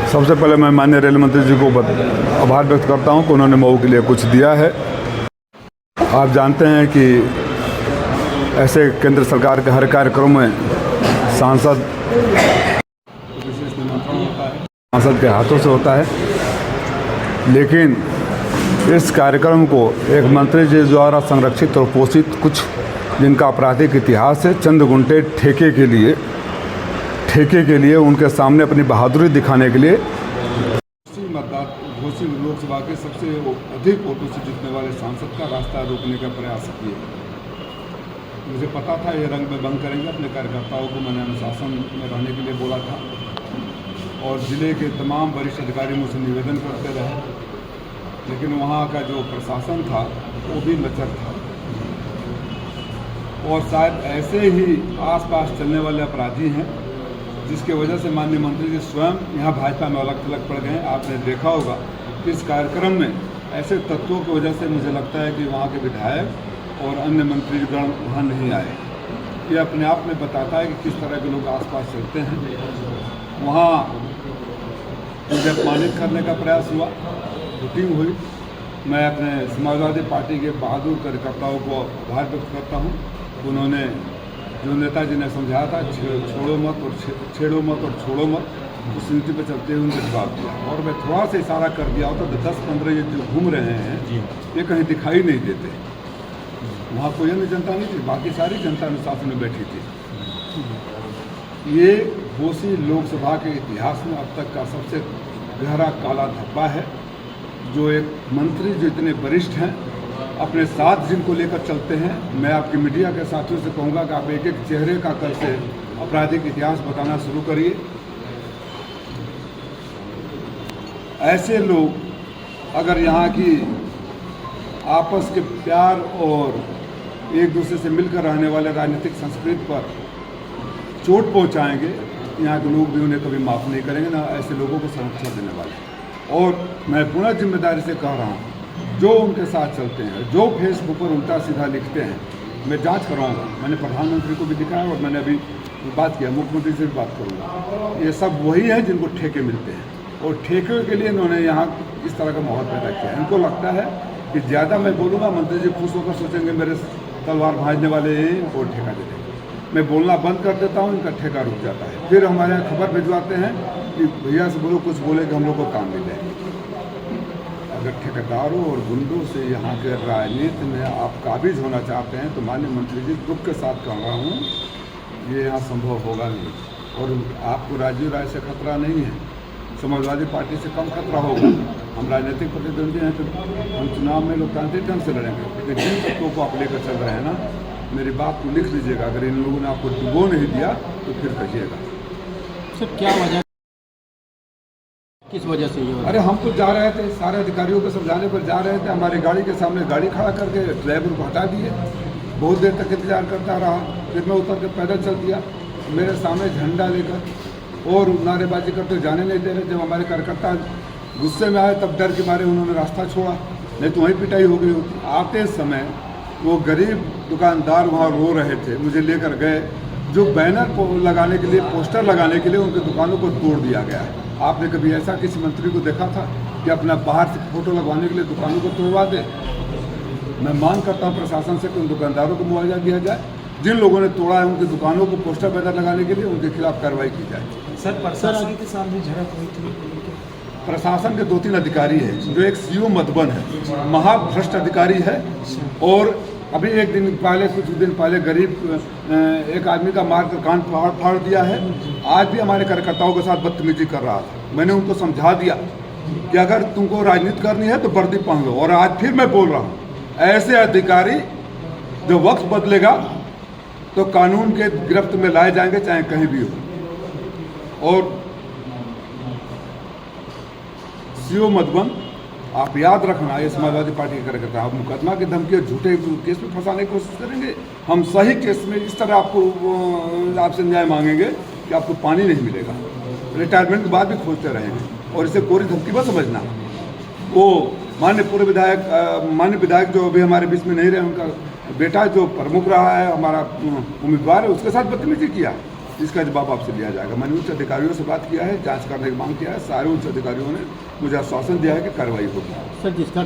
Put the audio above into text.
सबसे पहले मैं माननीय रेल मंत्री जी को आभार व्यक्त करता हूं कि उन्होंने मऊ के लिए कुछ दिया है। आप जानते हैं कि ऐसे केंद्र सरकार के हर कार्यक्रम में सांसद विशेष निमंत्रण होता है, सांसद के हाथों से होता है, लेकिन इस कार्यक्रम को एक मंत्री जी द्वारा संरक्षित और पोषित कुछ जिनका आपराधिक इतिहास है, चंद गुंटे ठेके के लिए उनके सामने अपनी बहादुरी दिखाने के लिए घोसी लोकसभा के सबसे अधिक वोटों से जीतने वाले सांसद का रास्ता रोकने का प्रयास किए। मुझे पता था ये रंग में बंद करेंगे। अपने कार्यकर्ताओं को मैंने अनुशासन में रहने के लिए बोला था और ज़िले के तमाम वरिष्ठ अधिकारी मुझसे निवेदन करते रहे, लेकिन वहाँ का जो प्रशासन था वो भी लचर था और शायद ऐसे ही आसपास चलने वाले अपराधी हैं जिसके वजह से माननीय मंत्री जी स्वयं यहाँ भाजपा में अलग थलग पड़ गए हैं। आपने देखा होगा कि इस कार्यक्रम में ऐसे तत्वों की वजह से मुझे लगता है कि वहाँ के विधायक और अन्य मंत्रीगण वहाँ नहीं आए। ये अपने आप में बताता है कि किस तरह के लोग आसपास चलते हैं। वहाँ मुझे अपमानित करने का प्रयास हुआ, शूटिंग हुई। मैं अपने समाजवादी पार्टी के बहादुर कार्यकर्ताओं को आभार व्यक्त करता हूँ। उन्होंने जो नेताजी ने समझाया था छेड़ो मत और छोड़ो मत, उस नीति पर चलते हुए उनके जवाब दिया और मैं थोड़ा सा इशारा कर दिया होता तो 10-15 ये जो घूम रहे हैं ये कहीं दिखाई नहीं देते। वहाँ कोई अन्य जनता नहीं थी, बाकी सारी जनता अनुशासन में बैठी थी। ये घोसी लोकसभा के इतिहास में अब तक का सबसे गहरा काला धब्बा है, जो एक मंत्री जो इतने वरिष्ठ हैं अपने साथ जिनको लेकर चलते हैं। मैं आपकी मीडिया के साथियों से कहूँगा कि आप एक एक चेहरे का कल से आपराधिक इतिहास बताना शुरू करिए। ऐसे लोग अगर यहाँ की आपस के प्यार और एक दूसरे से मिलकर रहने वाले राजनीतिक संस्कृति पर चोट पहुँचाएंगे, यहाँ के लोग भी उन्हें कभी माफ़ नहीं करेंगे, ना ऐसे लोगों को संरक्षण देने वाले। और मैं पूर्ण जिम्मेदारी से कह रहा हूँ, जो उनके साथ चलते हैं, जो फेसबुक पर उल्टा सीधा लिखते हैं, मैं जांच करवाऊंगा। मैंने प्रधानमंत्री को भी दिखाया और मैंने अभी बात किया, मुख्यमंत्री से भी बात करूंगा। ये सब वही है जिनको ठेके मिलते हैं और ठेके के लिए इन्होंने यहाँ इस तरह का माहौल पैदा किया है। इनको लगता है कि ज़्यादा मैं बोलूँगा मंत्री जी खुश होकर सोचेंगे मेरे तलवार भाजने वाले हैं और ठेका दे देंगे। मैं बोलना बंद कर देता हूँ, इनका ठेका रुक जाता है। फिर हमारे यहाँ खबर भिजवाते हैं कि भैया से बोलो कुछ बोले कि हम लोग को काम मिल जाए। अगर ठेकेदारों और गुंडों से यहाँ के राजनीति में आप काबिज होना चाहते हैं तो माननीय मंत्री जी दुख के साथ कह रहा हूँ, ये यहाँ संभव होगा नहीं। और आपको राजीव राय से खतरा नहीं है, समाजवादी पार्टी से कम खतरा होगा। हम राजनीतिक प्रतिद्वंदी हैं तो हम चुनाव में लोकतांत्रिक ढंग से लड़ेंगे, लेकिन जिन तत्वों को आप लेकर चल रहे हैं ना, मेरी बात को लिख लीजिएगा। अगर इन लोगों ने आपको डुबो नहीं दिया तो फिर कहिएगा। सर क्या वजह, किस वजह से ये? अरे हम तो जा रहे थे, सारे अधिकारियों को समझाने पर जा रहे थे, हमारी गाड़ी के सामने गाड़ी खड़ा करके ड्राइवर को हटा दिए। बहुत देर तक इंतजार करता रहा, फिर मैं उतर के पैदल चल दिया। मेरे सामने झंडा लेकर और नारेबाजी करते जाने नहीं दे रहे। जब हमारे कार्यकर्ता गुस्से में आए तब डर के मारे उन्होंने रास्ता छोड़ा, नहीं तो वहीं पिटाई हो गई होती। आते समय वो गरीब दुकानदार वहाँ रो रहे थे, मुझे लेकर गए। जो बैनर लगाने के लिए, पोस्टर लगाने के लिए उनकी दुकानों को तोड़ दिया गया है। आपने कभी ऐसा किसी मंत्री को देखा था कि अपना बाहर से फोटो लगवाने के लिए दुकानों को तोड़वा दे? मैं मांग करता हूँ प्रशासन से कि उन दुकानदारों को मुआवजा दिया जाए। जिन लोगों ने तोड़ा है उनकी दुकानों को पोस्टर बैनर लगाने के लिए उनके खिलाफ कार्रवाई की जाए। सर प्रशासन के साथ भी झड़प हुई थी? प्रशासन के 2-3 अधिकारी हैं, जो एक सीओ मधुबन है, महाभ्रष्ट अधिकारी है। और अभी एक दिन पहले, कुछ दिन पहले गरीब एक आदमी का मार कर कान फाड़ दिया है। आज भी हमारे कार्यकर्ताओं के साथ बदतमीजी कर रहा था। मैंने उनको समझा दिया कि अगर तुमको राजनीति करनी है तो वर्दी पहन लो। और आज फिर मैं बोल रहा हूँ, ऐसे अधिकारी जो वक्त बदलेगा तो कानून के गिरफ्त में लाए जाएंगे, चाहे कहीं भी हो। और सीओ मधुबन, आप याद रखना, ये समाजवादी पार्टी के कार्यकर्ता, आप मुकदमा की धमकी झूठे केस में फंसाने की कोशिश करेंगे। हम सही केस में इस तरह आपसे न्याय मांगेंगे कि आपको पानी नहीं मिलेगा, रिटायरमेंट के बाद भी खोजते रहेंगे। और इसे कोरी धमकी मत समझना। वो माननीय विधायक जो अभी हमारे बीच में नहीं रहे, उनका बेटा जो प्रमुख रहा है, हमारा उम्मीदवार है, उसके साथ बदतमीजी किया। इसका जवाब आपसे लिया जाएगा। मैंने उच्च अधिकारियों से बात किया है, जांच करने की मांग किया है। सारे उच्च अधिकारियों ने मुझे आश्वासन दिया है कि कार्रवाई होगी। सर जिसका